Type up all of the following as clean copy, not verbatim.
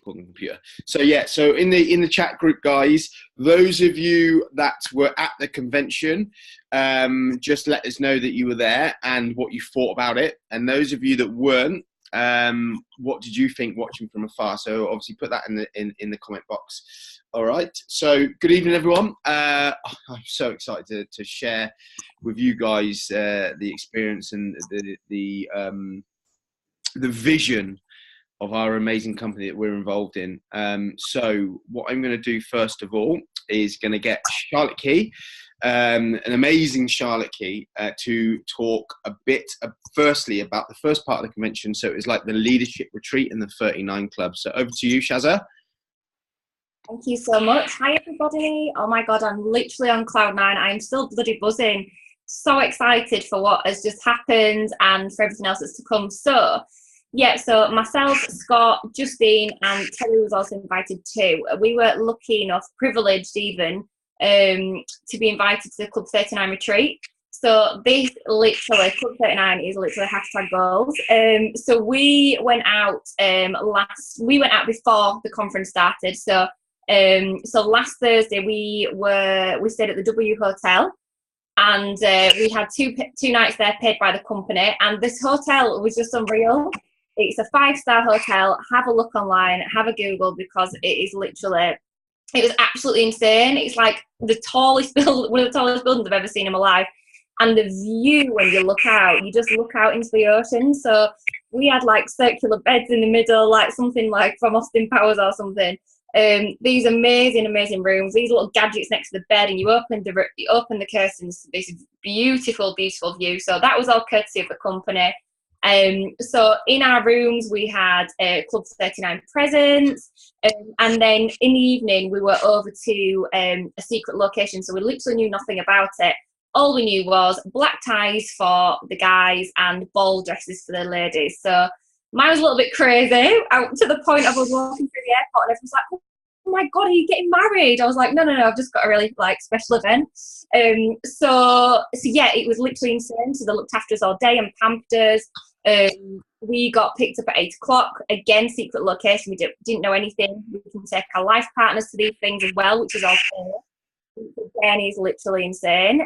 on the computer. So yeah, so in the chat group, guys, those of you that were at the convention, just let us know that you were there and what you thought about it. And those of you that weren't, what did you think watching from afar? So obviously put that in the comment box. All right. So good evening, everyone. I'm so excited to share with you guys the experience and the vision of our amazing company that we're involved in. So what I'm going to do first of all is going to get Charlotte Key, an amazing Charlotte Key, to talk a bit firstly about the first part of the convention. So it was like the leadership retreat and the 39 Club. So over to you, Shazza. Thank you so much. Hi, everybody. Oh my God, I'm literally on cloud nine. I'm still bloody buzzing. So excited for what has just happened and for everything else that's to come. So, yeah, so myself, Scott, Justine, and Terry was also invited too. We were lucky enough, privileged even, to be invited to the Club 39 retreat. So this literally, Club 39 is literally #goals. So we went out before the conference started. So last Thursday we stayed at the W Hotel, and we had two nights there paid by the company, and this hotel was just unreal. It's a 5-star hotel. Have a look online, have a Google, because it was absolutely insane. It's like one of the tallest buildings I've ever seen in my life. And the view, when you look out, you just look out into the ocean. So we had like circular beds in the middle, like something like from Austin Powers or something. These amazing rooms, these little gadgets next to the bed, and you open the curtains, this beautiful view. So that was all courtesy of the company. So in our rooms we had Club 39 presents, and then in the evening we were over to a secret location. So we literally knew nothing about it. All we knew was black ties for the guys and ball dresses for the ladies. So mine was a little bit crazy, out to the point of us walking through the airport and everyone's like, oh my God, are you getting married? I was like, no, I've just got a really special event. So yeah, it was literally insane. So they looked after us all day and pampered us. We got picked up at 8 o'clock. Again, secret location. We didn't know anything. We can take our life partners to these things as well, which is all cool. Again, is literally insane.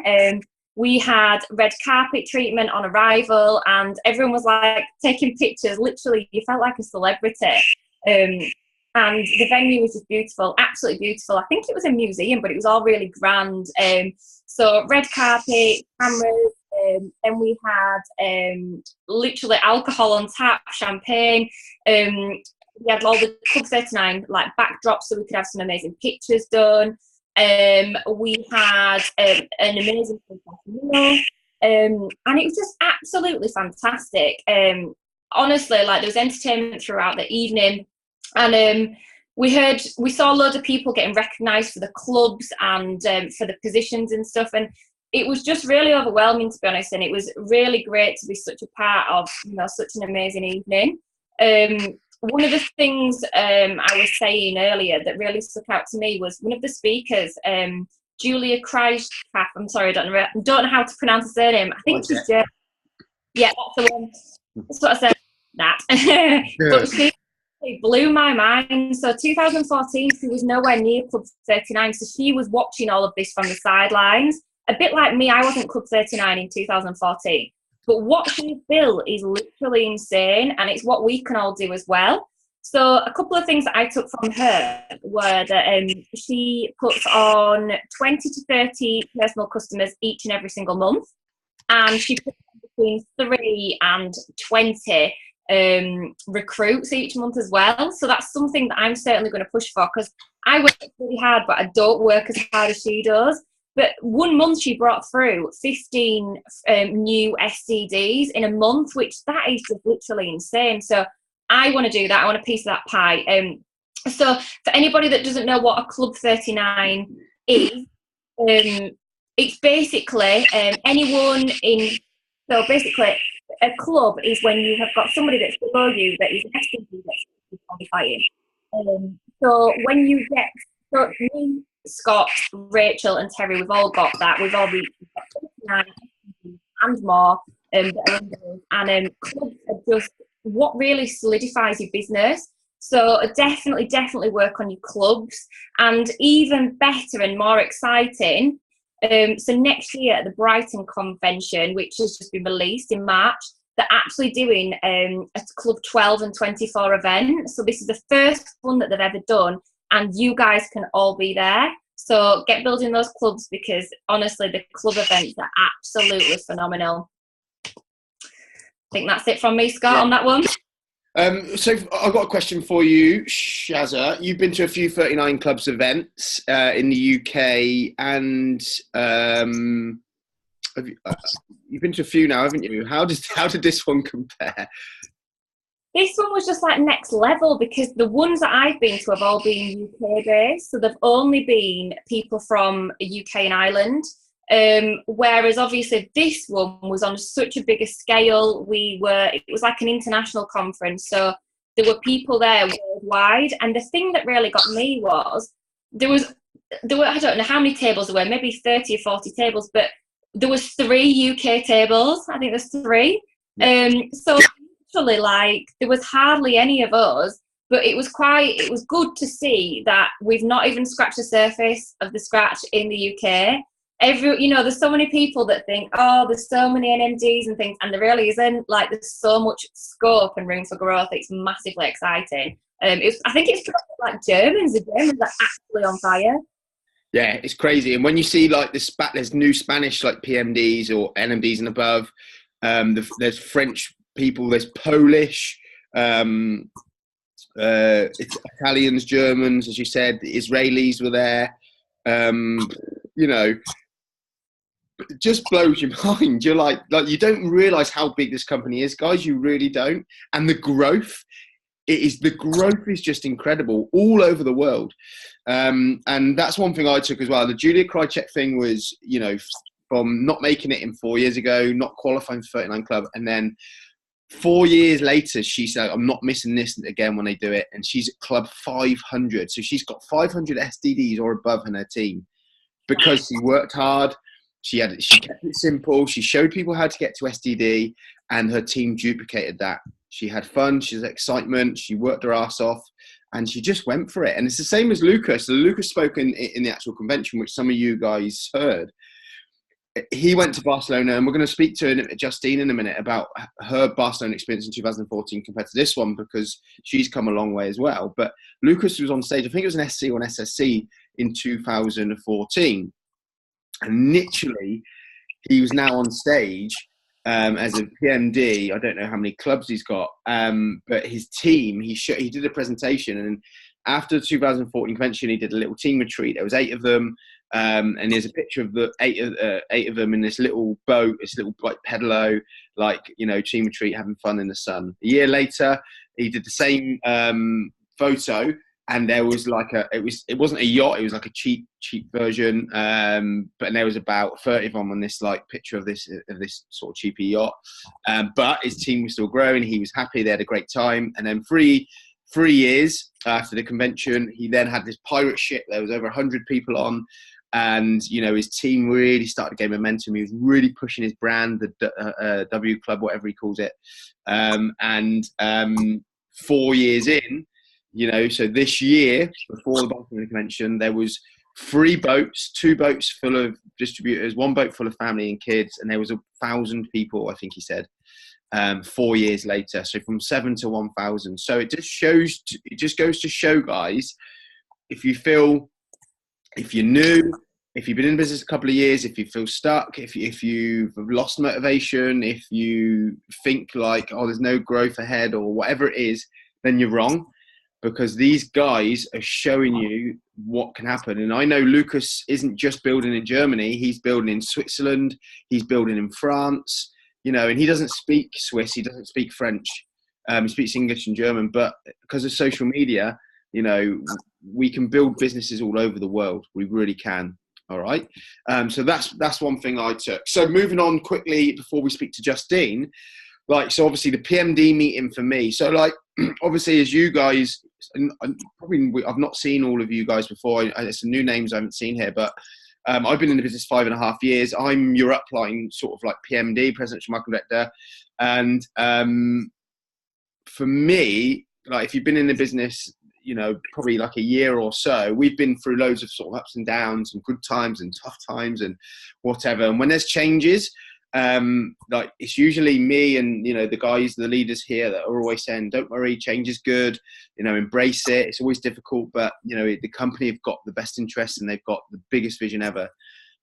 We had red carpet treatment on arrival, and everyone was like taking pictures. Literally, you felt like a celebrity. And the venue was just beautiful, absolutely beautiful. I think it was a museum, but it was all really grand. So red carpet, cameras, and we had literally alcohol on tap, champagne. We had all the Club 39 backdrops, so we could have some amazing pictures done. We had an amazing meal, and it was just absolutely fantastic. Honestly, there was entertainment throughout the evening, and we saw loads of people getting recognised for the clubs and for the positions and stuff, and it was just really overwhelming, to be honest. And it was really great to be such a part of such an amazing evening. One of the things I was saying earlier that really stuck out to me was one of the speakers, Julia Kreis. I'm sorry, I don't know how to pronounce her surname. I think she's German. Yeah, that's the one. That's what I said. That. But she blew my mind. So 2014, she was nowhere near Club 39, so she was watching all of this from the sidelines. A bit like me, I wasn't Club 39 in 2014. But what she built is literally insane, and it's what we can all do as well. So a couple of things that I took from her were that she puts on 20 to 30 personal customers each and every single month, and she puts between 3 and 20 recruits each month as well. So that's something that I'm certainly going to push for, because I work really hard, but I don't work as hard as she does. But one month she brought through 15 new SCDs in a month, which that is just literally insane. So I want to do that. I want a piece of that pie. So for anybody that doesn't know what a Club 39 is, it's basically anyone in. So basically, a club is when you have got somebody that's below you that is an SCD that's qualifying. So when you get me, Scott, Rachel, and Terry, we've all got that. We've all reached 39 and more. And clubs are just what really solidifies your business. So definitely work on your clubs. And even better and more exciting, so next year at the Brighton convention, which has just been released in March, they're actually doing a Club 12 and 24 event. So this is the first one that they've ever done, and you guys can all be there. So get building those clubs, because honestly, the club events are absolutely phenomenal. I think that's it from me, Scott, on that one. So I've got a question for you, Shazza. You've been to a few 39 Clubs events in the UK, and you've been to a few now, haven't you? How did this one compare? This one was just like next level, because the ones that I've been to have all been UK based, so they've only been people from UK and Ireland. Whereas obviously this one was on such a bigger scale. It was like an international conference, so there were people there worldwide. And the thing that really got me was there were, I don't know how many tables there were, maybe 30 or 40 tables, but there was 3 UK tables. I think there's 3. So literally, like, there was hardly any of us, but it was good to see that we've not even scratched the surface of the scratch in the UK. There's so many people that think, oh, there's so many NMDs and things, and there really isn't. Like, there's so much scope and room for growth. It's massively exciting. I think it's like Germans. The Germans are actually on fire. Yeah, it's crazy. And when you see like there's new Spanish like PMDs or NMDs and above. There's French people. There's Polish. It's Italians, Germans, as you said. The Israelis were there. It just blows your mind. You're like you don't realize how big this company is, guys. You really don't. And the growth is just incredible all over the world. And that's one thing I took as well. The Julia Krycek thing was, from not making it in 4 years ago, not qualifying for 39 Club, and then 4 years later, she said, I'm not missing this again when they do it. And she's at Club 500. So she's got 500 SDDs or above in her team because she worked hard. She kept it simple. She showed people how to get to SDD, and her team duplicated that. She had fun. She had excitement. She worked her ass off, and she just went for it. And it's the same as Lucas. So Lucas spoke in the actual convention, which some of you guys heard. He went to Barcelona, and we're going to speak to Justine in a minute about her Barcelona experience in 2014 compared to this one, because she's come a long way as well. But Lucas was on stage, I think it was an SC or an SSC in 2014. And literally, he was now on stage as a PMD. I don't know how many clubs he's got, but his team, he did a presentation. And after the 2014 convention, he did a little team retreat. There was 8 of them. And there's a picture of the 8 of them in this little boat, this little like pedalo, team retreat, having fun in the sun. A year later, he did the same photo, and there was it wasn't a yacht, it was like a cheap version. But there was about 30 of them on this picture of this sort of cheapy yacht. But his team was still growing. He was happy. They had a great time. And then 3 years after the convention, he then had this pirate ship. There was over 100 people on. And, his team really started to gain momentum. He was really pushing his brand, the W Club, whatever he calls it. 4 years in, so this year, before the Barcelona convention, there was 3 boats, 2 boats full of distributors, 1 boat full of family and kids, and there was 1,000 people, I think he said, 4 years later. So from 7 to 1,000. So it just goes to show, guys, if you're new, if you've been in business a couple of years, if you feel stuck, if you've lost motivation, if you think there's no growth ahead or whatever it is, then you're wrong, because these guys are showing you what can happen. And I know Lucas isn't just building in Germany. He's building in Switzerland. He's building in France, and he doesn't speak Swiss. He doesn't speak French. He speaks English and German, but because of social media, we can build businesses all over the world. We really can. All right. So that's one thing I took. So moving on quickly before we speak to Justine, so obviously the PMD meeting for me. So obviously, as you guys, I've not seen all of you guys before. There's some new names I haven't seen here, but I've been in the business 5.5 years. I'm your upline sort of PMD, Presidential Marketing Director. And for me, like if you've been in the business, you know, probably like a year or so, we've been through loads of sort of ups and downs and good times and tough times and whatever. And when there's changes, like it's usually me and, you know, the guys, the leaders here that are always saying, don't worry, change is good, you know, embrace it. It's always difficult, but you know, the company have got the best interests and they've got the biggest vision ever.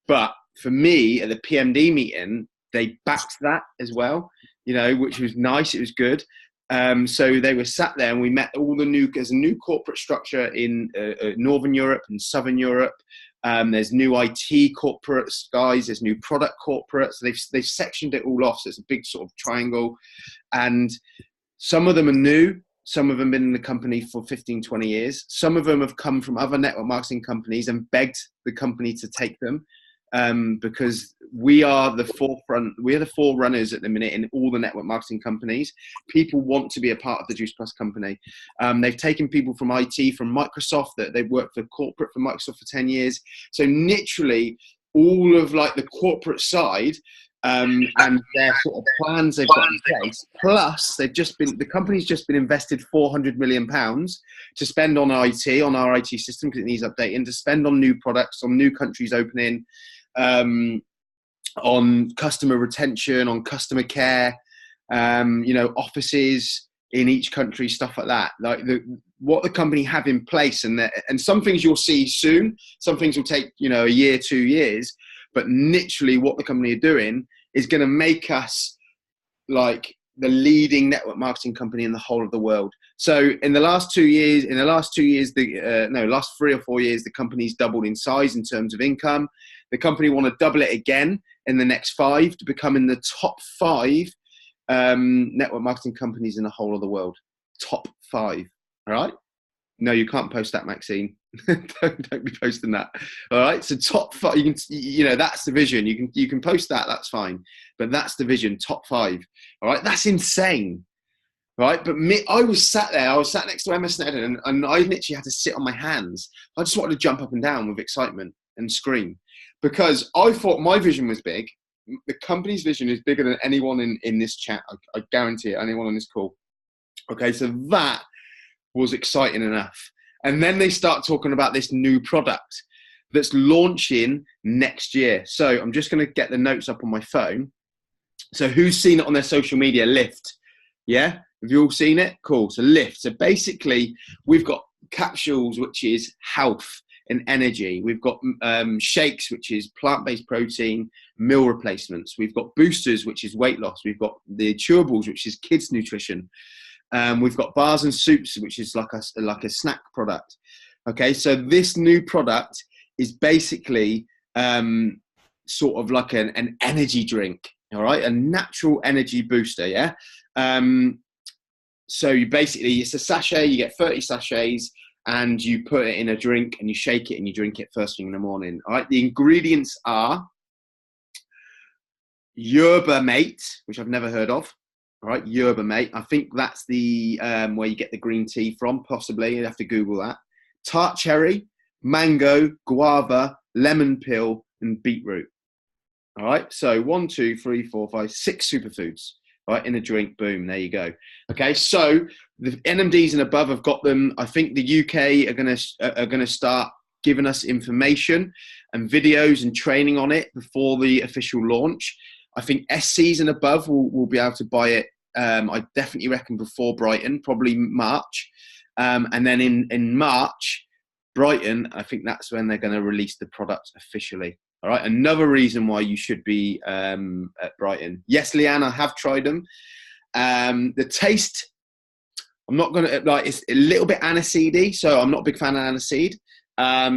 But for me at the PMD meeting, they backed that as well, you know, which was nice. It was good. So they were sat there and we met all there's a new corporate structure in Northern Europe and Southern Europe. There's new IT corporates, guys. There's new product corporates. They've sectioned it all off. So it's a big sort of triangle. And some of them are new. Some of them have been in the company for 15, 20 years. Some of them have come from other network marketing companies and begged the company to take them. Because we are the forefront, we are the forerunners at the minute in all the network marketing companies. People want to be a part of the Juice Plus company. They've taken people from IT, from Microsoft, that they've worked for corporate for Microsoft for 10 years. So literally all of like the corporate side and their sort of plans they've got in place. Plus, the company's just been invested £400 million to spend on IT, on our IT system because it needs updating, to spend on new products, on new countries opening, on customer retention, on customer care, you know, offices in each country, stuff like that. Like what the company have in place, and some things you'll see soon, some things will take, you know, a year, 2 years, but literally what the company are doing is going to make us like the leading network marketing company in the whole of the world. So in the last 2 years, last 3 or 4 years, the company's doubled in size in terms of income. The company want to double it again in the next 5 to become in the top 5 network marketing companies in the whole of the world. Top 5. All right. No, you can't post that, Maxine. don't be posting that. All right. So top 5. You know, that's the vision. You can post that. That's fine. But that's the vision. Top 5. All right. That's insane. Right. But I was sat next to Emma Snedden and I literally had to sit on my hands. I just wanted to jump up and down with excitement and scream because I thought my vision was big. The company's vision is bigger than anyone in this chat. I guarantee it. Anyone on this call. Okay. So that was exciting enough. And then they start talking about this new product that's launching next year. So I'm just going to get the notes up on my phone. So who's seen it on their social media? Lift. Yeah. Have you all seen it? Cool. So Lift. So basically we've got capsules, which is health and energy. We've got shakes, which is plant-based protein, meal replacements. We've got boosters, which is weight loss. We've got the chewables, which is kids nutrition. We've got bars and soups, which is like a snack product. Okay. So this new product is basically sort of like an energy drink. All right. A natural energy booster. Yeah. So it's a sachet, you get 30 sachets and you put it in a drink and you shake it and you drink it first thing in the morning. All right. The ingredients are Yerba Mate, which I've never heard of. All right. Yerba Mate. I think that's the, where you get the green tea from, possibly. You'd have to Google that. Tart cherry, mango, guava, lemon peel, and beetroot. All right. So 1, 2, 3, 4, 5, 6 superfoods. Right, in a drink, boom, there you go. Okay, so the NMDs and above have got them. I think the UK are gonna start giving us information and videos and training on it before the official launch. I think SCs and above will be able to buy it. I definitely reckon before Brighton, probably March, and then in March, Brighton. I think that's when they're going to release the product officially. All right. Another reason why you should be at Brighton. Yes, Leanne, I have tried them. The taste, I'm not going to like. It's a little bit aniseedy, so I'm not a big fan of aniseed.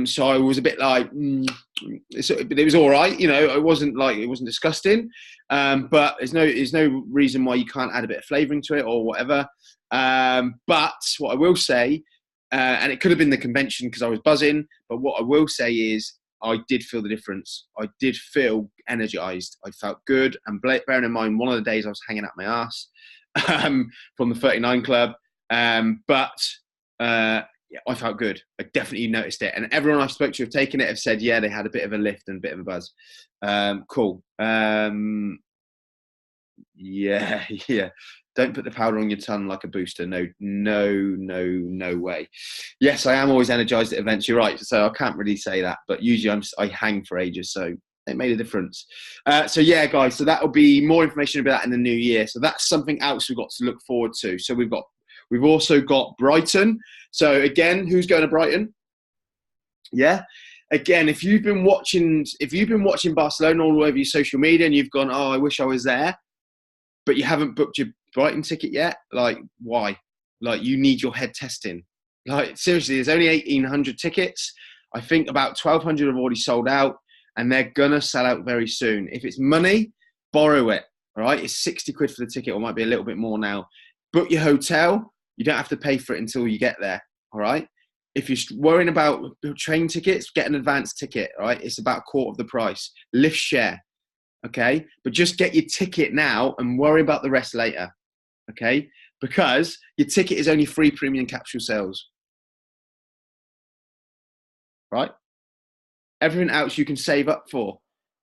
So I was a bit like, it was all right. You know, it wasn't disgusting. But there's no reason why you can't add a bit of flavouring to it or whatever. But what I will say, and it could have been the convention because I was buzzing. But what I will say is, I did feel the difference. I did feel energized. I felt good. And bearing in mind, one of the days I was hanging out my ass from the 39 Club. Yeah, I felt good. I definitely noticed it. And everyone I spoke to have taken it have said, yeah, they had a bit of a lift and a bit of a buzz. Cool. Yeah. Don't put the powder on your tongue like a booster. No, no, no, no way. Yes, I am always energized at events. You're right. So I can't really say that, but usually I hang for ages. So it made a difference. So yeah, guys, so that'll be more information about that in the new year. So that's something else we've got to look forward to. So we've also got Brighton. So again, who's going to Brighton? Yeah. Again, if you've been watching Barcelona all over your social media and you've gone, oh, I wish I was there, but you haven't booked your Brighton ticket yet, like, why? Like, you need your head testing. Like, seriously, there's only 1,800 tickets. I think about 1,200 have already sold out, and they're gonna sell out very soon. If it's money, borrow it. All right, it's 60 quid for the ticket, or might be a little bit more now. Book your hotel. You don't have to pay for it until you get there. All right. If you're worrying about train tickets, get an advanced ticket. All right, it's about a quarter of the price. Lift share. Okay, but just get your ticket now and worry about the rest later. Okay, because your ticket is only free premium capsule sales. Right? Everything else you can save up for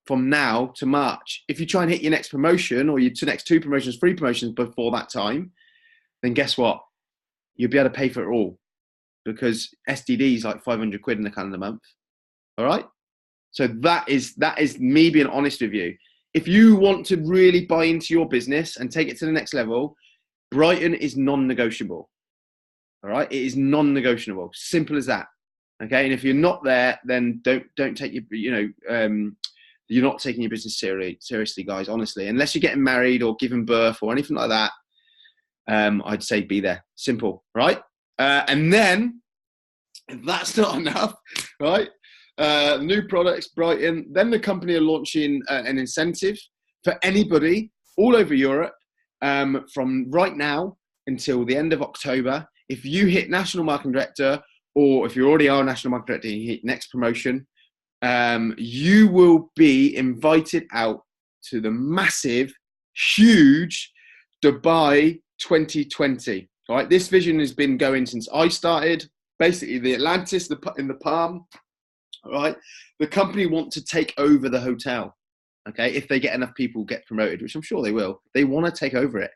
from now to March. If you try and hit your next promotion or your next 2 promotions, 3 promotions before that time, then guess what? You'll be able to pay for it all, because SDD is like 500 quid in the calendar month. All right? So that is me being honest with you. If you want to really buy into your business and take it to the next level, Brighton is non-negotiable. All right? It is non-negotiable. Simple as that. Okay? And if you're not there, then don't take your, you're not taking your business seriously, guys, honestly. Unless you're getting married or giving birth or anything like that, I'd say be there. Simple, right? And then, if that's not enough, right? New products, Brighton. Then the company are launching an incentive for anybody all over Europe from right now until the end of October. If you hit National Marketing Director, or if you already are a National Marketing Director and you hit next promotion, you will be invited out to the massive, huge Dubai 2020. All right, this vision has been going since I started. Basically, the Atlantis in the Palm. All right, the company want to take over the hotel. Okay, if they get enough people get promoted, which I'm sure they will, they want to take over it.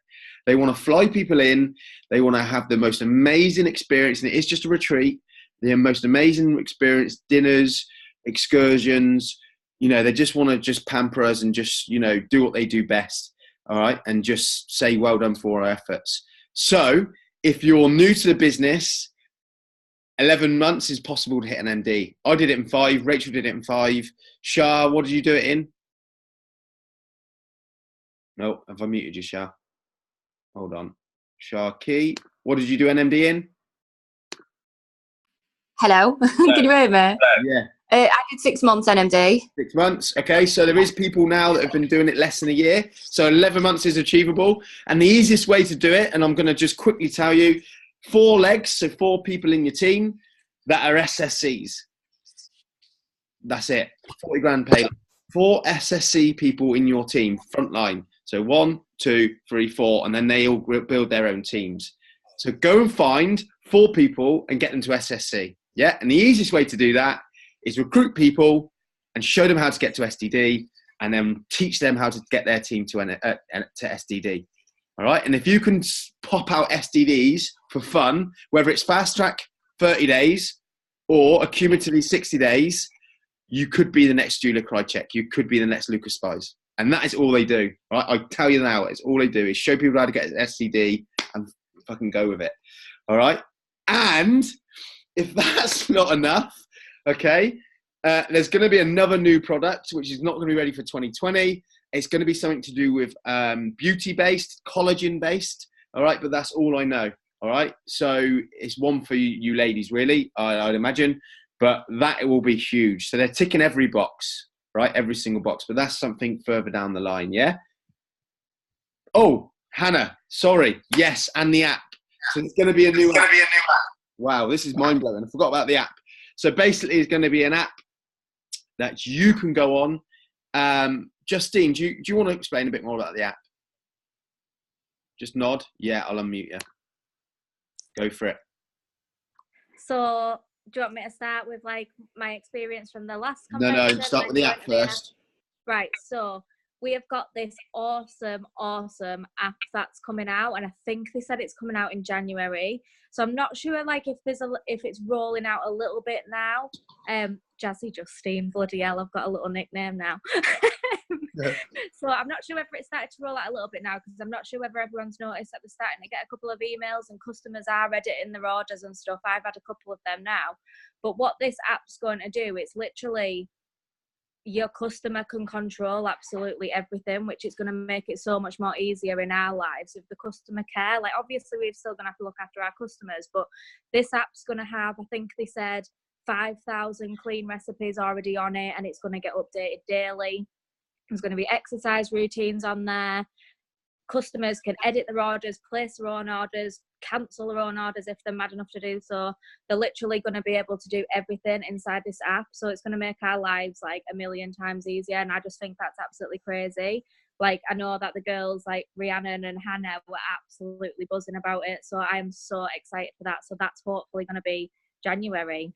They want to fly people in. They want to have the most amazing experience, and it is just a retreat. The most amazing experience, dinners, excursions. They just want to just pamper us and just do what they do best. All right, and just say well done for our efforts. So if you're new to the business, 11 months is possible to hit an MD. I did it in 5. Rachel did it in 5. Shah, what did you do it in? No, have I muted you, Shah? Hold on. Shah Key, what did you do an MD in? Hello, can you hear me? Yeah. I did 6 months NMD. 6 months. Okay, so there is people now that have been doing it less than a year. So 11 months is achievable. And the easiest way to do it, and I'm going to just quickly tell you, 4 legs, so 4 people in your team that are SSCs. That's it. 40 grand paid. 4 SSC people in your team, front line. So 1, 2, 3, 4, and then they all build their own teams. So go and find 4 people and get them to SSC. Yeah, and the easiest way to do that is recruit people and show them how to get to SDD, and then teach them how to get their team to SDD. All right, and if you can pop out SDDs for fun, whether it's fast track 30 days or a cumulatively 60 days, you could be the next Julia Krycek. You could be the next Lucas Spies. And that is all they do. Right? I tell you now, it's all they do is show people how to get SDD and fucking go with it. All right, and if that's not enough, okay, there's going to be another new product which is not going to be ready for 2020. It's going to be something to do with beauty-based, collagen-based. All right, but that's all I know. All right, so it's one for you ladies, really, I'd imagine. But that will be huge. So they're ticking every box, right? Every single box. But that's something further down the line, yeah? Oh, Hannah, sorry. Yes, and the app. So it's going to be a new app. Wow, this is mind-blowing. I forgot about the app. So basically, it's going to be an app that you can go on. Justine, do you want to explain a bit more about the app? Just nod. Yeah, I'll unmute you. Go for it. So, do you want me to start with like my experience from the last convention? No, start with the app first. Right, so we have got this awesome app that's coming out, and I think they said it's coming out in January. So I'm not sure, like, if it's rolling out a little bit now. Jazzy Justine, bloody hell, I've got a little nickname now. Yeah. So I'm not sure whether it's started to roll out a little bit now, because I'm not sure whether everyone's noticed that we're starting to get a couple of emails and customers are editing their orders and stuff. I've had a couple of them now. But what this app's going to do, it's literally your customer can control absolutely everything, which is going to make it so much more easier in our lives with the customer care. Like, obviously we're still going to have to look after our customers, but this app's going to have, I think they said, 5,000 clean recipes already on it, and it's going to get updated daily. There's going to be exercise routines on there. Customers can edit their orders, place their own orders, cancel their own orders if they're mad enough to do so. They're literally going to be able to do everything inside this app. So it's going to make our lives like a million times easier. And I just think that's absolutely crazy. Like, I know that the girls like Rhiannon and Hannah were absolutely buzzing about it. So I am so excited for that. So that's hopefully going to be January.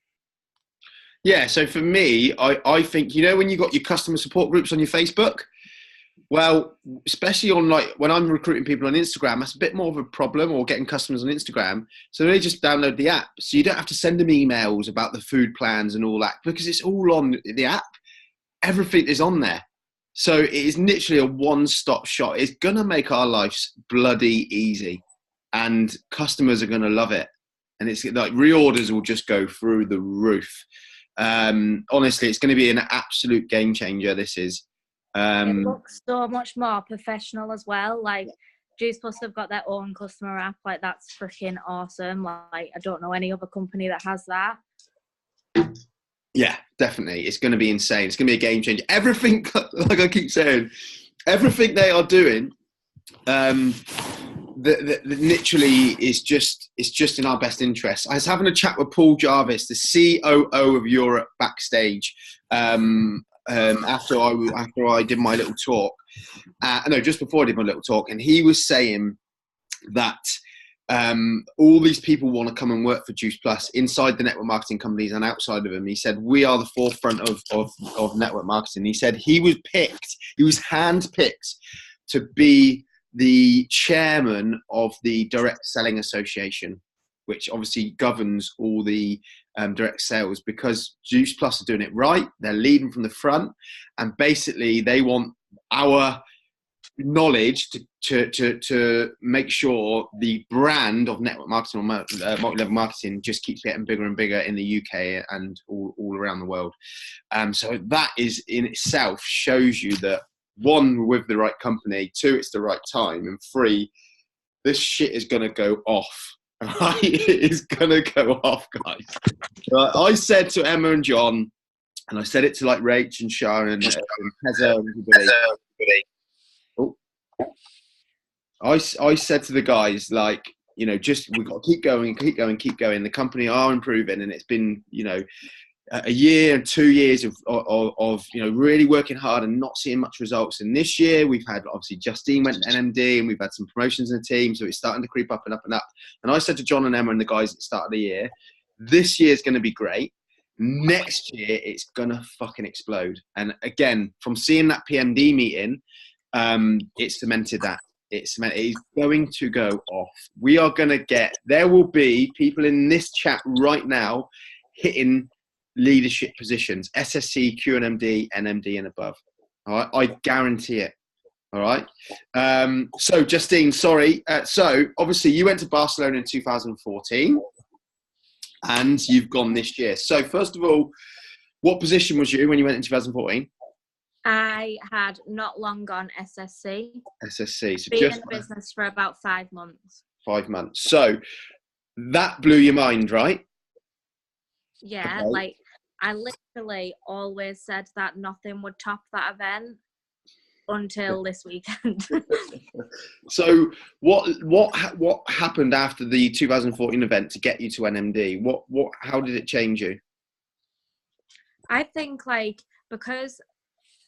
Yeah, so for me, I think, you know, when you got your customer support groups on your Facebook, well, especially on, like, when I'm recruiting people on Instagram, that's a bit more of a problem, or getting customers on Instagram. So they just download the app. So you don't have to send them emails about the food plans and all that, because it's all on the app. Everything is on there. So it is literally a one-stop shop. It's going to make our lives bloody easy, and customers are going to love it. And it's like reorders will just go through the roof. Honestly, it's going to be an absolute game changer. This is. It looks so much more professional as well. Like, Juice Plus have got their own customer app. Like, that's freaking awesome. Like, I don't know any other company that has that. Yeah, definitely. It's going to be insane. It's going to be a game changer. Everything, like I keep saying, everything they are doing, literally is just in our best interest. I was having a chat with Paul Jarvis, the COO of Europe, backstage. After I did my little talk, just before I did my little talk, and he was saying that all these people want to come and work for Juice Plus inside the network marketing companies and outside of them. He said, we are the forefront of network marketing. He said he was handpicked to be the chairman of the Direct Selling Association, which obviously governs all the direct sales, because Juice Plus are doing it right. They're leading from the front, and basically they want our knowledge to make sure the brand of network marketing or multi-level marketing just keeps getting bigger and bigger in the UK and all around the world. So that is in itself shows you that, one, we're with the right company, two, it's the right time, and three, this shit is going to go off. Right? It is going to go off, guys. I said to Emma and John, and I said it to like Rach and Sharon and Heather and everybody. Oh. I said to the guys, like, you know, just we've got to keep going. The company are improving, and it's been, you know, a year and 2 years of you know, really working hard and not seeing much results. And this year we've had, obviously, Justine went to NMD, and we've had some promotions in the team, so it's starting to creep up and up and up. And I said to John and Emma and the guys at the start of the year, this year's going to be great. Next year it's going to fucking explode. And again, from seeing that PMD meeting, it cemented that. It is going to go off. We are going to get, there will be people in this chat right now hitting leadership positions, SSC, QNMD, NMD and above. All right, I guarantee it. All right. So Justine, sorry. So obviously you went to Barcelona in 2014 and you've gone this year. So first of all, what position was you when you went in 2014? I had not long gone SSC. SSC. So been just in the business for about 5 months. 5 months. So that blew your mind, right? Yeah, Okay. like I literally always said that nothing would top that event until this weekend. So what happened after the 2014 event to get you to NMD? How did it change you? I think, like, because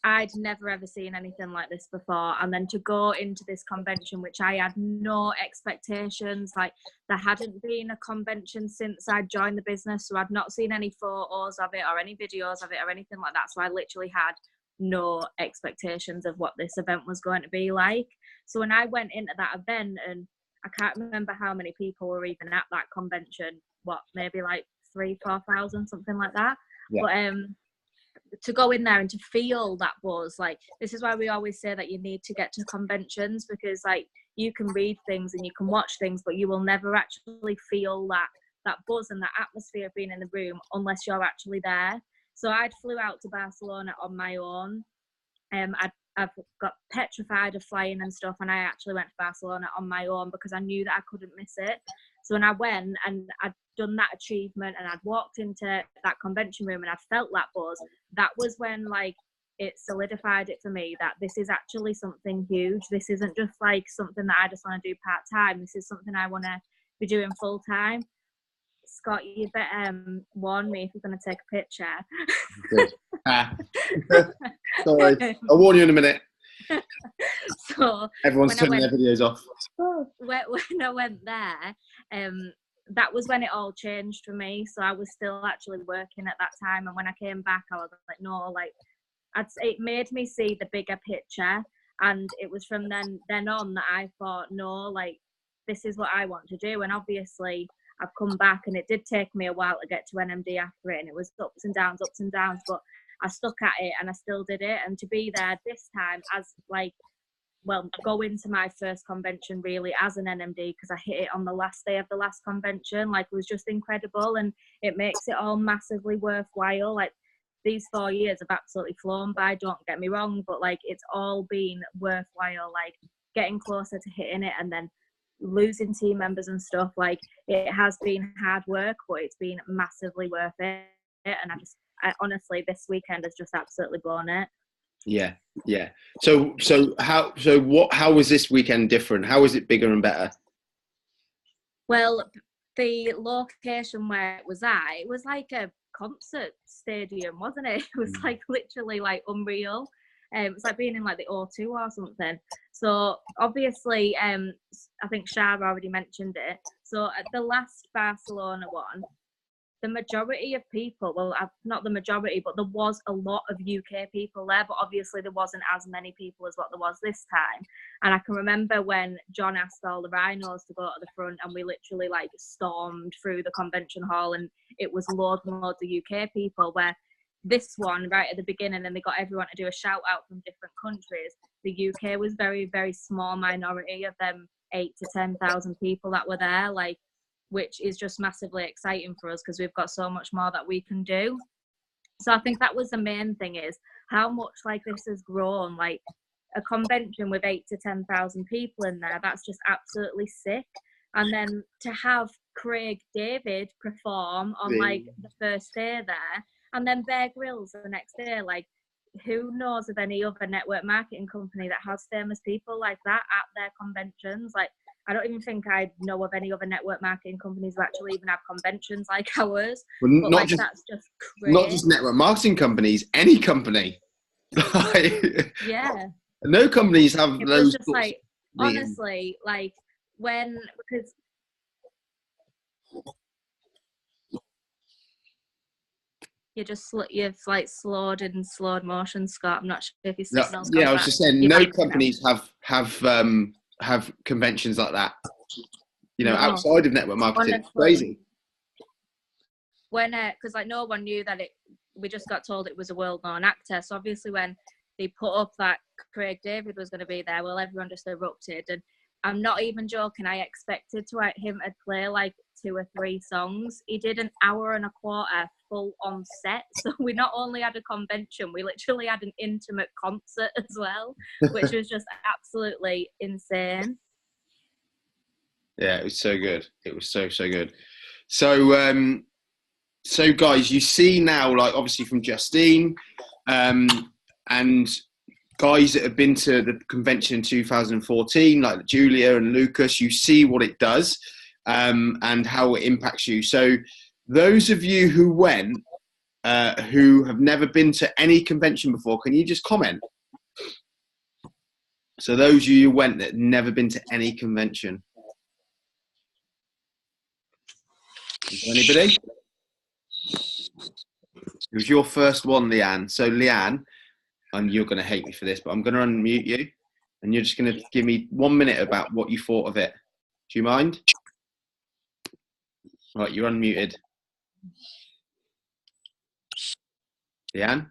I'd never ever seen anything like this before, and then to go into this convention, which I had no expectations, like there hadn't been a convention since I joined the business, so I'd not seen any photos of it or any videos of it or anything like that, so I literally had no expectations of what this event was going to be like. So when I went into that event, and I can't remember how many people were even at that convention, what, maybe like 3,000-4,000, something like that. Yeah. But to go in there and to feel that buzz, like, this is why we always say that you need to get to conventions, because like you can read things and you can watch things, but you will never actually feel that buzz and that atmosphere of being in the room unless you're actually there. So I'd flew out to Barcelona on my own. I've got petrified of flying and stuff, and I actually went to Barcelona on my own because I knew that I couldn't miss it. So when I went and I'd done that achievement and I'd walked into that convention room and I felt that buzz, that was when like it solidified it for me that this is actually something huge. This isn't just like something that I just want to do part-time. This is something I want to be doing full-time. Scott, you better warn me if you're going to take a picture. Sorry, I'll warn you in a minute. So everyone's turning their videos off. When I went there, that was when it all changed for me. So I was still actually working at that time, and when I came back, I was like, no, like it made me see the bigger picture, and it was from then on that I thought, no, like this is what I want to do. And obviously I've come back, and it did take me a while to get to NMD after it, and it was ups and downs, but I stuck at it and I still did it. And to be there this time as like, well, go into my first convention really as an NMD, because I hit it on the last day of the last convention, like it was just incredible, and it makes it all massively worthwhile. Like these 4 years have absolutely flown by, don't get me wrong, but like it's all been worthwhile, like getting closer to hitting it and then losing team members and stuff. Like it has been hard work, but it's been massively worth it. And I honestly, this weekend has just absolutely blown it. Yeah. So how was this weekend different? How was it bigger and better? Well, the location where it was at, it was like a concert stadium, wasn't it? It was like literally like unreal. It was like being in like the O2 or something. So obviously, I think Shah already mentioned it. So at the last Barcelona one, the majority of people, well, not the majority, but there was a lot of UK people there, but obviously there wasn't as many people as what there was this time. And I can remember when John asked all the rhinos to go to the front, and we literally like stormed through the convention hall, and it was loads and loads of UK people, where this one right at the beginning, and they got everyone to do a shout out from different countries. The UK was very, very small minority of them 8,000 to 10,000 people that were there, like, which is just massively exciting for us because we've got so much more that we can do. So I think that was the main thing, is how much like this has grown. Like a convention with 8,000 to 10,000 people in there, that's just absolutely sick. And then to have Craig David perform on like the first day there, and then Bear Grylls the next day, like who knows of any other network marketing company that has famous people like that at their conventions? Like I don't even think I know of any other network marketing companies who actually even have conventions like ours. Well, but like that's just crazy. Not just network marketing companies, any company. Yeah. No companies have it those. Was just like honestly, like because you've like slowed in slowed motion, Scott. I'm not sure if your signal's gone I was back. just saying, no companies have conventions like that. You know, outside of network marketing. Honestly, crazy. When because like no one knew that we just got told it was a well-known actor. So obviously when they put up that Craig David was going to be there, well, everyone just erupted. And I'm not even joking, I expected him to play like 2 or 3 songs. He did an hour and a quarter full on set. So we not only had a convention, we literally had an intimate concert as well, which was just absolutely insane. Yeah, it was so good. It was so good. So guys, you see now, like obviously from Justine, and guys that have been to the convention in 2014, like Julia and Lucas, you see what it does, and how it impacts you. So those of you who went, who have never been to any convention before, can you just comment? So those of you who went that have never been to any convention. Anybody? It was your first one, Leanne. So Leanne, and you're going to hate me for this, but I'm going to unmute you, and you're just going to give me 1 minute about what you thought of it. Do you mind? Right, you're unmuted. Leanne?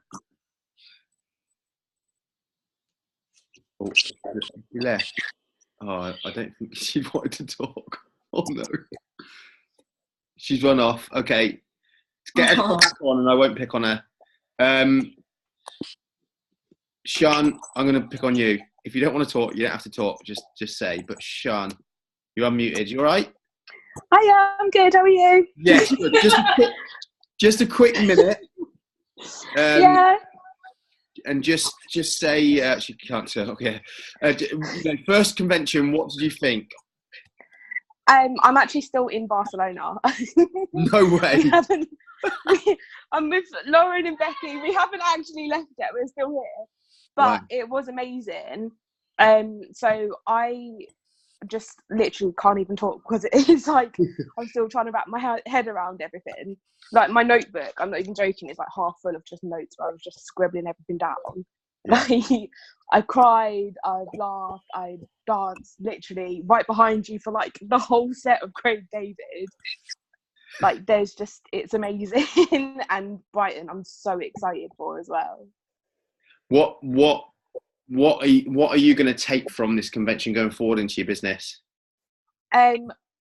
Oh, you left. Oh, I don't think she wanted to talk. Oh, no. She's run off. Okay. Let's get her back on, and I won't pick on her. Sean, I'm going to pick on you. If you don't want to talk, you don't have to talk. Just say. But Sean, you're unmuted. You all right? Hiya, I'm good. How are you? Yes, good. Just a quick minute. Yeah. And just say she can't say. Okay. First convention. What did you think? I'm actually still in Barcelona. No way. I'm with Lauren and Becky. We haven't actually left yet. We're still here, but Right. It was amazing. So I just literally can't even talk because it is like I'm still trying to wrap my head around everything. Like my notebook, I'm not even joking, it's like half full of just notes where I was just scribbling everything down. Like I cried, I laughed, I danced literally right behind you for like the whole set of Craig David. Like there's just, it's amazing. And Brighton I'm so excited for as well. What are you going to take from this convention going forward into your business?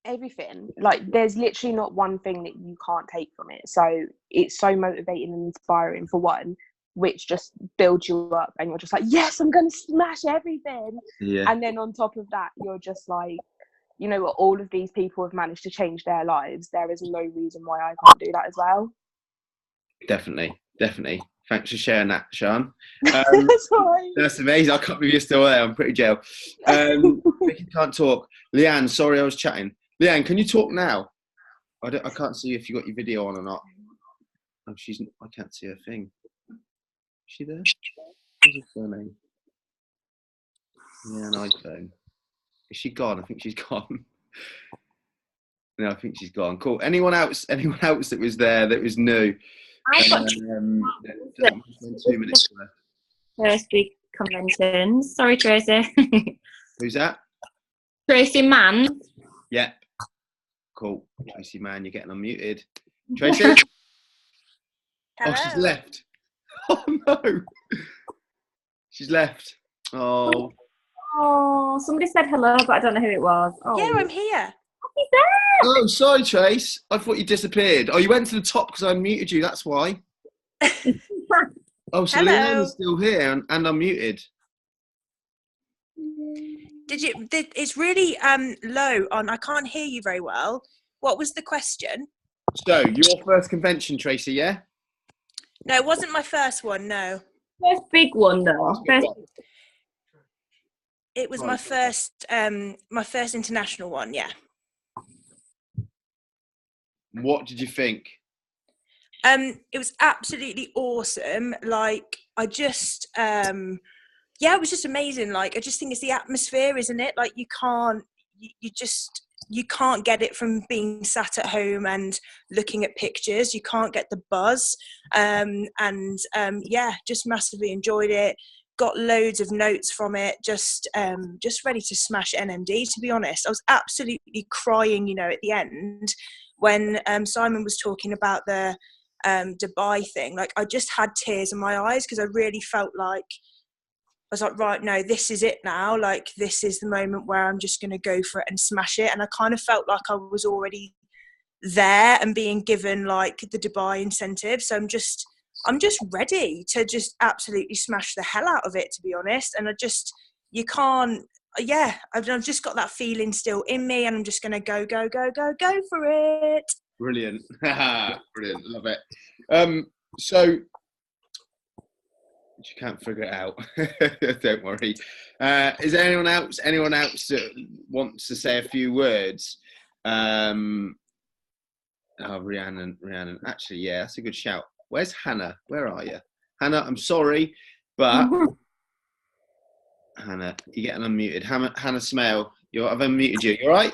Everything. Like there's literally not one thing that you can't take from it. So it's so motivating and inspiring for one, which just builds you up and you're just like, yes, I'm going to smash everything. Yeah. And then on top of that, you're just like, you know what, all of these people have managed to change their lives. There is no reason why I can't do that as well. Definitely. Thanks for sharing that, Sean. Sorry. That's amazing. I can't believe you're still there. I'm pretty jail. Vicky can't talk. Leanne, sorry I was chatting. Leanne, can you talk now? I can't see if you got your video on or not. Oh, I can't see her thing. Is she there? What's her surname? Yeah, an iPhone. Is she gone? I think she's gone. No, I think she's gone. Cool. Anyone else that was there that was new? I've got 2 minutes left. first week conventions. Sorry, Tracy. Who's that? Tracy Mann. Yeah. Cool. Tracy, man, you're getting unmuted. Tracy? Hello. Oh, she's left. Oh, no. She's left. Oh. Oh, somebody said hello, but I don't know who it was. Oh. Yeah, I'm here. He's there. Oh, sorry, Trace. I thought you disappeared. Oh, you went to the top because I unmuted you. That's why. Oh, so Hello. Leanne is still here and unmuted. It's really low on. I can't hear you very well. What was the question? So, your first convention, Tracy, yeah? No, it wasn't my first one. No, First big one, though. it was my first international one. Yeah. What did you think? It was absolutely awesome. Like I just it was just amazing. Like I just think it's the atmosphere, isn't it? Like you can't get it from being sat at home and looking at pictures. You can't get the buzz. Just massively enjoyed it. Got loads of notes from it. Just ready to smash NMD, to be honest. I was absolutely crying, at the end when Simon was talking about the Dubai thing. Like I just had tears in my eyes because I really felt like I was like, right, no, this is it now. Like, this is the moment where I'm just going to go for it and smash it. And I kind of felt like I was already there and being given like the Dubai incentive. So I'm just ready to just absolutely smash the hell out of it, to be honest. And I've just got that feeling still in me, and I'm just going to go for it. Brilliant. Brilliant. Love it. So, you can't figure it out. Don't worry. Is there anyone else that wants to say a few words? Rhiannon. Actually, yeah, that's a good shout. Where's Hannah? Where are you? Hannah, I'm sorry, but Hannah, you're getting unmuted. Hannah Smale, I've unmuted you. You all right?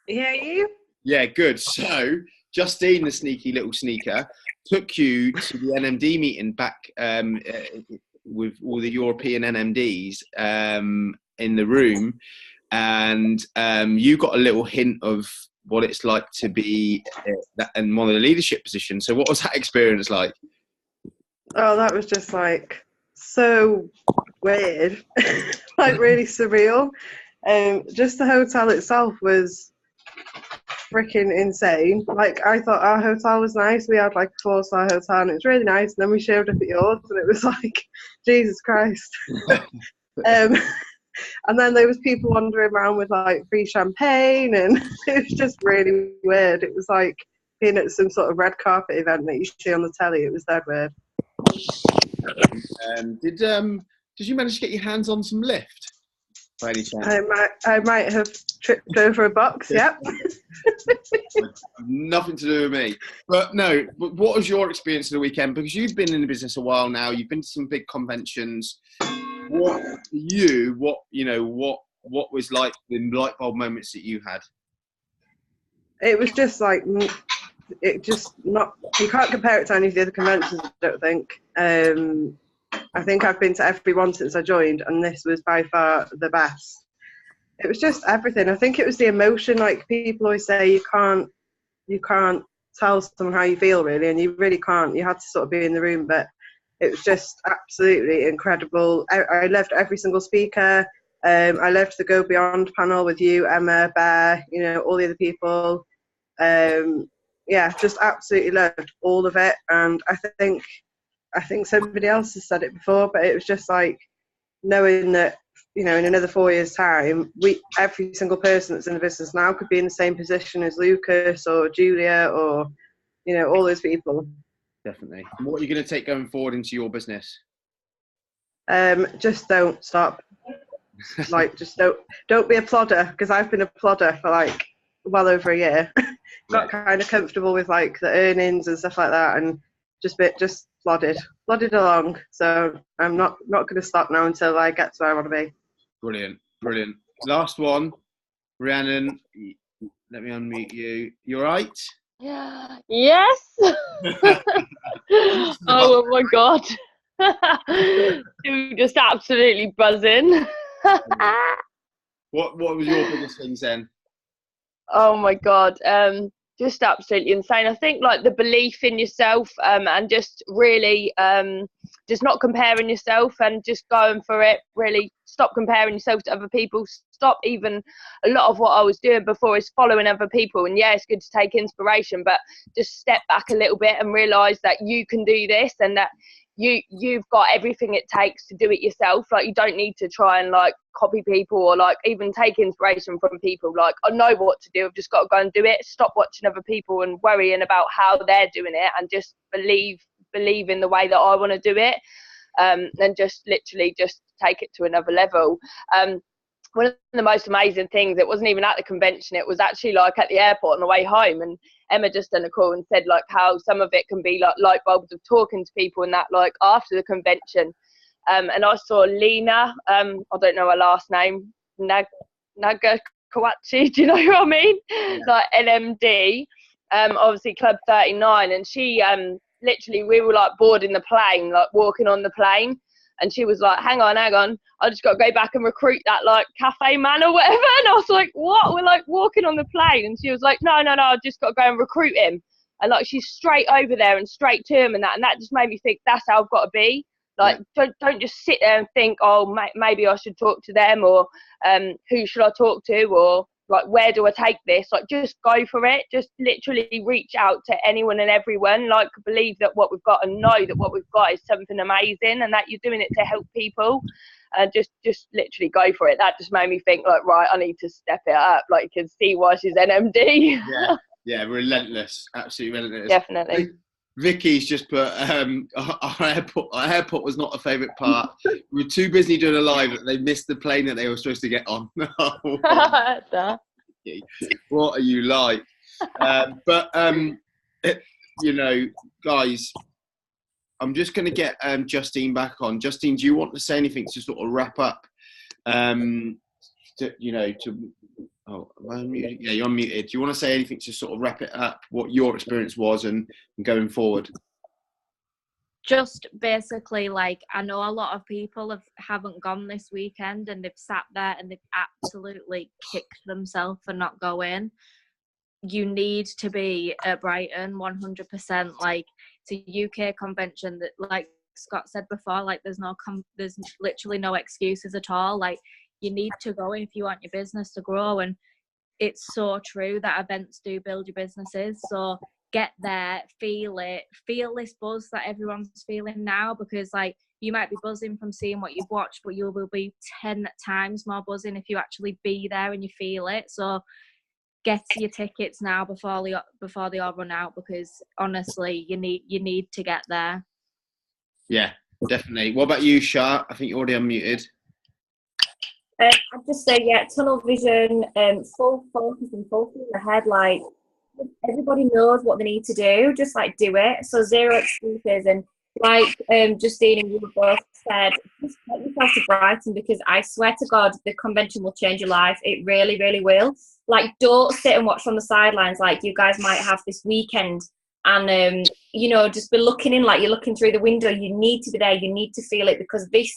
Yeah, you? Yeah, good. So, Justine, the sneaky little sneaker, took you to the NMD meeting back with all the European NMDs in the room, and you got a little hint of what it's like to be in one of the leadership positions. So what was that experience like? Oh, that was just like so weird, like really surreal. Just the hotel itself was freaking insane. Like, I thought our hotel was nice. We had like a 4-star hotel and it was really nice. And then we showed up at yours and it was like, Jesus Christ. And then there was people wandering around with like free champagne, and it was just really weird. It was like being at some sort of red carpet event that you see on the telly. It was that weird. Did you manage to get your hands on some lift by any chance? I might have tripped over a box. Yep. Nothing to do with me. But no, what was your experience of the weekend? Because you've been in the business a while now. You've been to some big conventions. What for you? What was like the light bulb moments that you had? It was just like, it just not. You can't compare it to any of the other conventions, I don't think. I think I've been to every one since I joined, and this was by far the best. It was just everything. I think it was the emotion. Like, people always say, you can't tell someone how you feel, really, and you really can't. You had to sort of be in the room, but it was just absolutely incredible. I loved every single speaker. I loved the Go Beyond panel with you, Emma, Bear, all the other people. Yeah, just absolutely loved all of it. And I think somebody else has said it before, but it was just like knowing that, in another 4 years' time, every single person that's in the business now could be in the same position as Lucas or Julia or, all those people. Definitely. And what are you going to take going forward into your business? Just don't stop. Like, just don't be a plodder, because I've been a plodder for like well over a year. Got kind of comfortable with like the earnings and stuff like that, and just plodded along. So I'm not going to stop now until I get to where I want to be. Brilliant. Last one, Rhiannon. Let me unmute you. You all right? Yeah. Yes. Oh my God. You're just absolutely buzzing. What was your biggest things then? Oh my God. Just absolutely insane. I think like the belief in yourself, and just really just not comparing yourself and just going for it. Really stop comparing yourself to other people. Stop. Even a lot of what I was doing before is following other people, and yeah, it's good to take inspiration, but just step back a little bit and realize that you can do this, and that you've got everything it takes to do it yourself. Like, you don't need to try and like copy people or like even take inspiration from people. Like, I know what to do, I've just got to go and do it. Stop watching other people and worrying about how they're doing it, and just believe in the way that I want to do it, and just literally just take it to another level. One of the most amazing things, it wasn't even at the convention, it was actually like at the airport on the way home, and Emma just done a call and said like how some of it can be like light bulbs of talking to people and that, like after the convention. And I saw Lena, I don't know her last name, Naga Kawachi, do you know what I mean? Yeah. Like NMD, obviously Club 39, and she literally, we were like boarding the plane, like walking on the plane, and she was like, hang on, I just got to go back and recruit that like cafe man or whatever. And I was like, what? We're like walking on the plane. And she was like, no, I just got to go and recruit him. And like, she's straight over there and straight to him and that just made me think that's how I've got to be. Like, don't just sit there and think, oh, maybe I should talk to them, or who should I talk to, or like, where do I take this? Like, just go for it. Just literally reach out to anyone and everyone. Like, believe that what we've got, and know that what we've got is something amazing, and that you're doing it to help people. And just literally go for it. That just made me think, like, right, I need to step it up. Like, you can see why she's NMD. Yeah, relentless, absolutely relentless. Definitely. Vicky's just put our airport was not a favourite part. We were too busy doing a live that they missed the plane that they were supposed to get on. What are you like? Guys, I'm just going to get Justine back on. Justine, do you want to say anything to sort of wrap up? Oh, am I unmuted? Yeah, you're unmuted. Do you want to say anything to sort of wrap it up, what your experience was and going forward? just basically, like, I know a lot of people haven't gone this weekend and they've sat there and they've absolutely kicked themselves for not going. You need to be at Brighton 100%. Like, it's a UK convention that, like Scott said before, like, there's literally no excuses at all. Like, you need to go if you want your business to grow. And it's so true that events do build your businesses. So get there, feel it, feel this buzz that everyone's feeling now, because, like, you might be buzzing from seeing what you've watched, but you will be 10 times more buzzing if you actually be there and you feel it. So get your tickets now before they all run out, because honestly, you need to get there. Yeah, definitely. What about you, Shah? I think you're already unmuted. I'd just say, yeah, tunnel vision, full focus and full ahead. Like, everybody knows what they need to do, just like do it. So zero excuses. And like Justine and you both said, just get yourself to Brighton, because I swear to God, the convention will change your life. It really, really will. Like, don't sit and watch from the sidelines like you guys might have this weekend, and you know, just be looking in like you're looking through the window. You need to be there. You need to feel it, because this,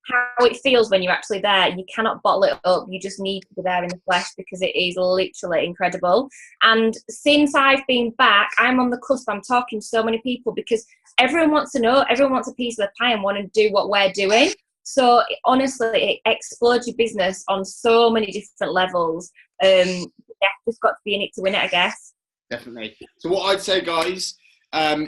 how it feels when you're actually there, you cannot bottle it up. You just need to be there in the flesh, because it is literally incredible. And since I've been back, I'm on the cusp. I'm talking to so many people, because everyone wants to know, everyone wants a piece of the pie and want to do what we're doing. So honestly, it explodes your business on so many different levels. Yeah, just got to be in it to win it, I guess. Definitely. So what I'd say, guys,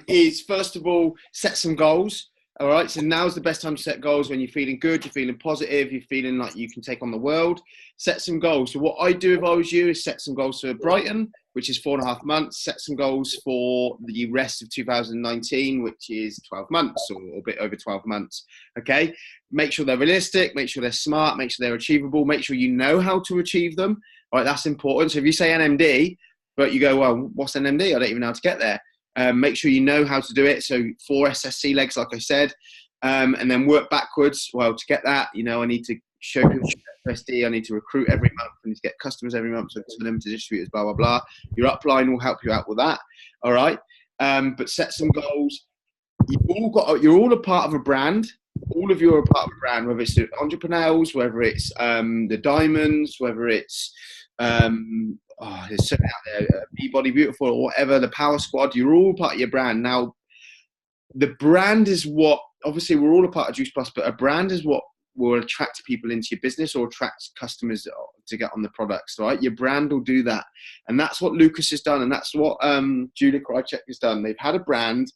is first of all, set some goals. All right, so now's the best time to set goals, when you're feeling good, you're feeling positive, you're feeling like you can take on the world. Set some goals. So what I do if I was you is set some goals for Brighton, which is 4.5 months. Set some goals for the rest of 2019, which is 12 months or a bit over 12 months. Okay, make sure they're realistic, make sure they're smart, make sure they're achievable, make sure you know how to achieve them. All right, that's important. So if you say NMD, but you go, well, what's NMD? I don't even know how to get there. Make sure you know how to do it. So 4 SSC legs, like I said, and then work backwards. Well, to get that, you know, I need to show people SD. I need to recruit every month. I need to get customers every month. So for them to distributors, blah, blah, blah. Your upline will help you out with that. All right. But set some goals. You're all a part of a brand. All of you are a part of a brand, whether it's the entrepreneurs, whether it's the diamonds, whether it's there's so many out there, Be-Body Beautiful or whatever, the Power Squad. You're all part of your brand. Now, the brand is what, obviously we're all a part of Juice Plus, but a brand is what will attract people into your business or attract customers to get on the products, right? Your brand will do that. And that's what Lucas has done. And that's what Julia Krychek has done. They've had a brand,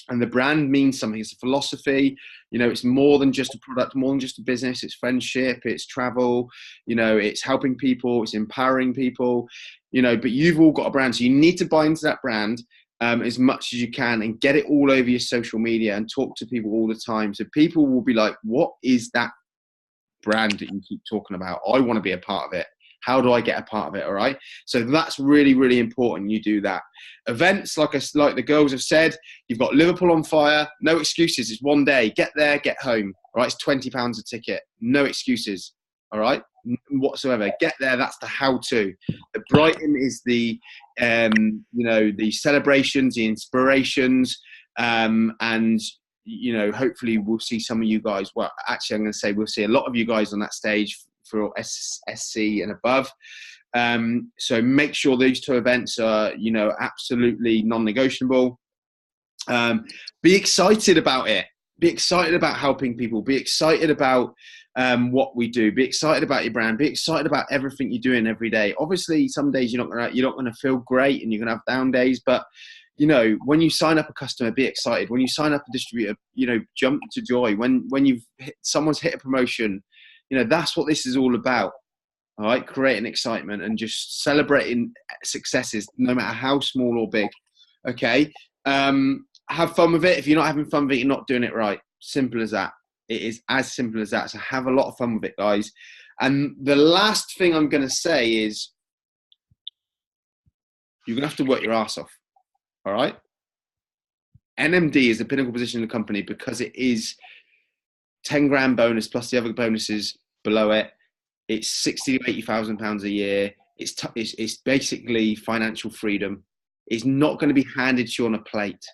and the brand means something. It's a philosophy. You know, it's more than just a product, more than just a business. It's friendship, it's travel, you know, it's helping people, it's empowering people, you know, but you've all got a brand. So you need to buy into that brand as much as you can and get it all over your social media and talk to people all the time. So people will be like, what is that brand that you keep talking about? I want to be a part of it. How do I get a part of it? All right. So that's really, really important. You do that. Events, like the girls have said, you've got Liverpool on fire. No excuses. It's one day. Get there, get home. All right. It's £20 a ticket. No excuses. All right. Whatsoever. Get there. That's the how-to. The Brighton is the, you know, the celebrations, the inspirations, and you know, hopefully we'll see some of you guys. Well, actually, I'm going to say we'll see a lot of you guys on that stage for SC and above. So make sure these 2 events are, you know, absolutely non-negotiable. Be excited about it. Be excited about helping people. Be excited about what we do. Be excited about your brand. Be excited about everything you're doing every day. Obviously, some days you're not gonna feel great and you're gonna have down days, but you know, when you sign up a customer, be excited. When you sign up a distributor, you know, jump to joy. When someone's hit a promotion, you know, that's what this is all about. All right, creating excitement and just celebrating successes, no matter how small or big. Okay, have fun with it. If you're not having fun with it, you're not doing it right. Simple as that. It is as simple as that. So have a lot of fun with it, guys. And the last thing I'm going to say is you're going to have to work your ass off. All right. NMD is the pinnacle position in the company because it is 10 grand bonus plus the other bonuses below it. It's 60 to 80,000 pounds a year. It's basically financial freedom. It's not going to be handed to you on a plate.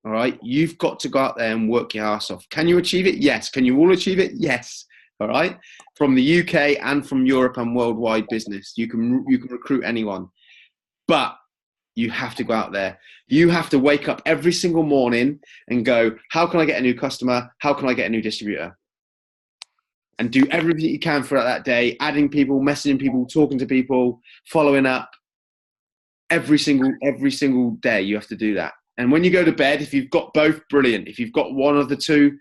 All right, you've got to go out there and work your ass off. Can you achieve it? Yes. Can you all achieve it? Yes. All right. From the UK and from Europe and worldwide business, you can recruit anyone, but you have to go out there. You have to wake up every single morning and go, how can I get a new customer? How can I get a new distributor? And do everything you can throughout that day, adding people, messaging people, talking to people, following up. Every single day you have to do that. And when you go to bed, if you've got both, brilliant. If you've got one of the two,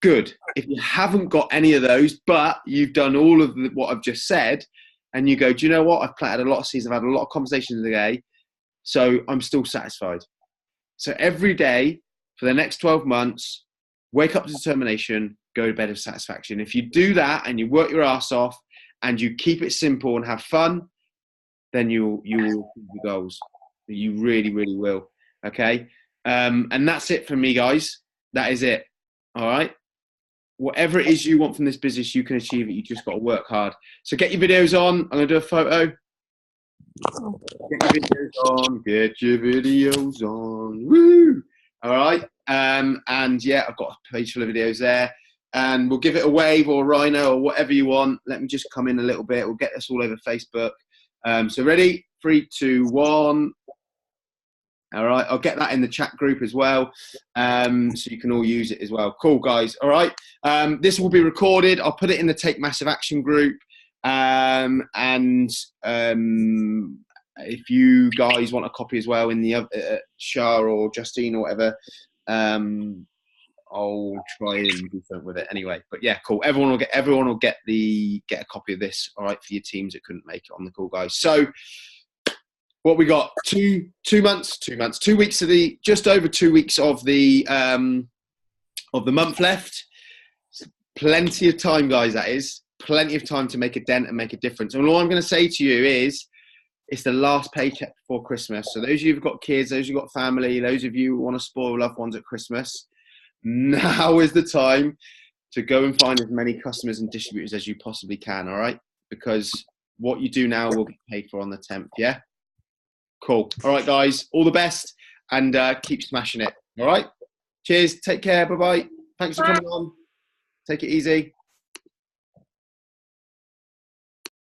good. If you haven't got any of those, but you've done all of what I've just said, and you go, do you know what? I've planted a lot of seeds. I've had a lot of conversations today, so I'm still satisfied. So every day for the next 12 months, wake up to determination, go to bed with satisfaction. If you do that and you work your ass off and you keep it simple and have fun, then you will achieve your goals. You really, really will. Okay. And that's it for me, guys. That is it. All right. Whatever it is you want from this business, you can achieve it. You just got to work hard. So get your videos on. I'm going to do a photo. Get your videos on. Get your videos on. Woo! All right. And yeah, I've got a page full of videos there. And we'll give it a wave or a rhino or whatever you want. Let me just come in a little bit. We'll get this all over Facebook. So ready? 3, 2, 1. All right. I'll get that in the chat group as well. So you can all use it as well. Cool, guys. All right. This will be recorded. I'll put it in the Take Massive Action group. If you guys want a copy as well in the Shah or Justine or whatever, I'll try and do something with it anyway. But yeah, cool. Everyone will get a copy of this. All right, for your teams that couldn't make it on the call, guys. So what we got? 2 weeks of just over 2 weeks of the month left. Plenty of time, guys. That is plenty of time to make a dent and make a difference. And all I'm going to say to you is, it's the last paycheck before Christmas. So those of you who've got kids, those of you who've got family, those of you who want to spoil loved ones at Christmas, now is the time to go and find as many customers and distributors as you possibly can, all right? Because what you do now will get paid for on the 10th, yeah? Cool. All right, guys, all the best, and keep smashing it, all right? Cheers, take care, bye-bye. Thanks for coming on. Take it easy.